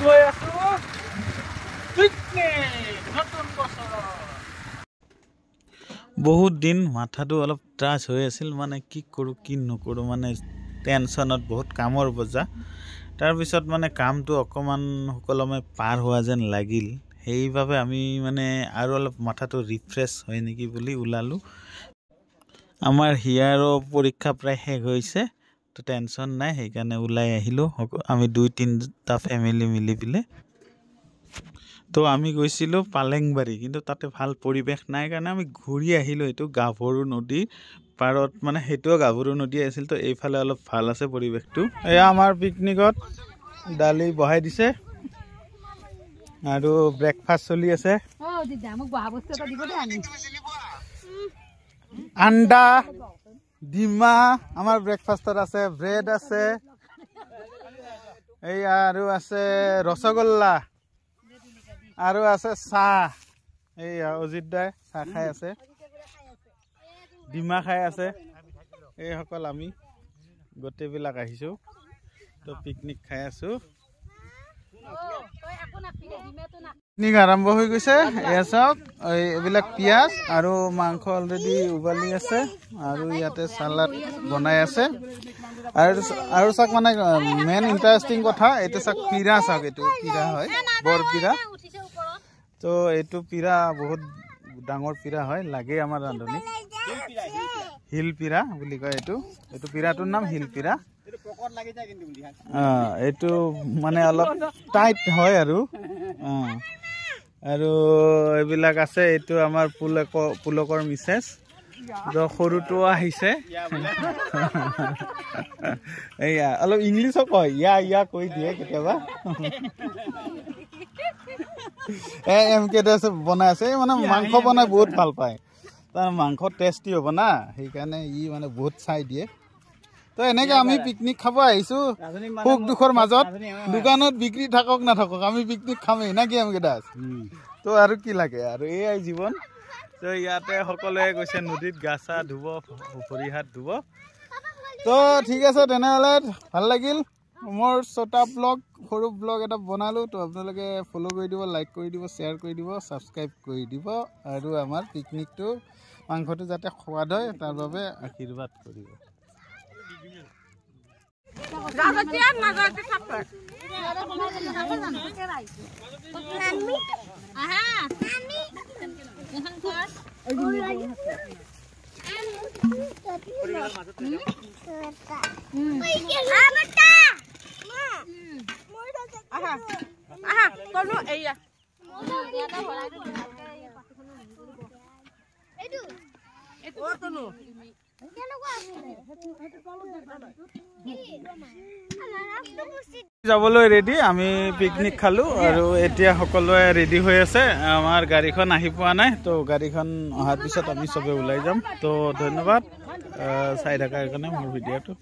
গৈ আছো পিকনিক নতুন বছৰ। বহুত দিন মাথাটো অলপ ত্ৰাস হৈ আছিল, মানে কি কৰোঁ কি নকৰোঁ, মানে টেনশ্যনত বহুত কামৰ বোজা। তাৰপিছত মানে কামটো অকণমান সুকলমে পাৰ হোৱা যেন লাগিল, সেইবাবে আমি মানে আৰু অলপ মাথাটো ৰিফ্ৰেছ হয় নেকি বুলি ওলালোঁ। আমাৰ হিয়াৰো পৰীক্ষা প্ৰায় শেষ হৈছে, তো টেনশ্যন নাই, সেইকাৰণে ওলাই আহিলোঁ আমি 2-3টা ফেমিলি মিলি পেলাই। তো আমি গৈছিলোঁ পালেংবাৰী, কিন্তু তাতে ভাল পৰিৱেশ নাই কাৰণে আমি ঘূৰি আহিলোঁ। এইটো গাভৰু নদী পাৰত, মানে সেইটোও গাভৰু নদী আছিল, তো এইফালে অলপ ভাল আছে পৰিৱেশটো। এয়া আমাৰ পিকনিকত দালি বহাই দিছে আৰু ব্ৰেকফাষ্ট চলি আছে। আণ্ডা ডিমা আমাৰ ব্ৰেকফাষ্টত আছে, ব্ৰেড আছে, এইয়া আৰু আছে ৰসগোল্লা আৰু আছে চাহ। এইয়া অজিত দাই চাহ খাই আছে, ডিমা খাই আছে। এইসকল আমি গোটেইবিলাক আহিছোঁ, তো পিকনিক খাই আছোঁ। পিকনিক আৰম্ভ হৈ গৈছে। এয়া চাওক, এইবিলাক পিঁয়াজ আৰু মাংস অলৰেডি উবালি আছে আৰু ইয়াতে চালাড বনাই আছে। আৰু চাওক, মানে মেইন ইণ্টাৰেষ্টিং কথা এইটো চাওক, পিৰা চাওক, এইটো পিৰা হয়, বৰ পিৰা। তো এইটো পিৰা বহুত ডাঙৰ পিৰা হয়, লাগে আমাৰ ৰান্ধনীক। হিল পিৰা বুলি কয় এইটো পিৰাটোৰ নাম হিল পিৰা। এইটো মানে অলপ টাইট হয় আৰু আৰু এইবিলাক আছে। এইটো আমাৰ পুলকৰ মিছেছ, সৰুটো আহিছে। এইয়া অলপ ইংলিছো কয়, ইয়া কৈ দিয়ে কেতিয়াবা। এমকে বনাই আছে, মানে মাংস বনাই বহুত ভাল পায়, তাৰ মাংস টেষ্টি হ'ব না, সেইকাৰণে ই মানে বহুত চাই দিয়ে। তো এনেকে আমি পিকনিক খাব আহিছোঁ, সুখ দুখৰ মাজত। দোকানত বিক্ৰী থাকক নাথাকক, আমি পিকনিক খামেই না কি এমকে দাস? তো আৰু কি লাগে, আৰু এয়াই জীৱন। তো ইয়াতে সকলোৱে গৈছে নদীত গা চা ধুব, ভৰি হাত ধুব। তো ঠিক আছে, তেনেহ'লে ভাল লাগিল মোৰ ছোটা ব্লগ, সৰু ব্লগ এটা বনালোঁ। তো আপোনালোকে ফ'ল' কৰি দিব, লাইক কৰি দিব, শ্বেয়াৰ কৰি দিব, ছাবস্ক্ৰাইব কৰি দিব, আৰু আমাৰ পিকনিকটো মাংসটো যাতে সোৱাদ হয় তাৰ বাবে আশীৰ্বাদ কৰিব। যাবলৈ ৰেডি, আমি পিকনিক খালোঁ আৰু এতিয়া সকলোৱে ৰেডি হৈ আছে। আমাৰ গাড়ীখন আহি পোৱা নাই, তো গাড়ীখন অহাৰ পিছত আমি চবে ওলাই যাম। তো ধন্যবাদ চাই থকাৰ কাৰণে মোৰ ভিডিঅ'টো।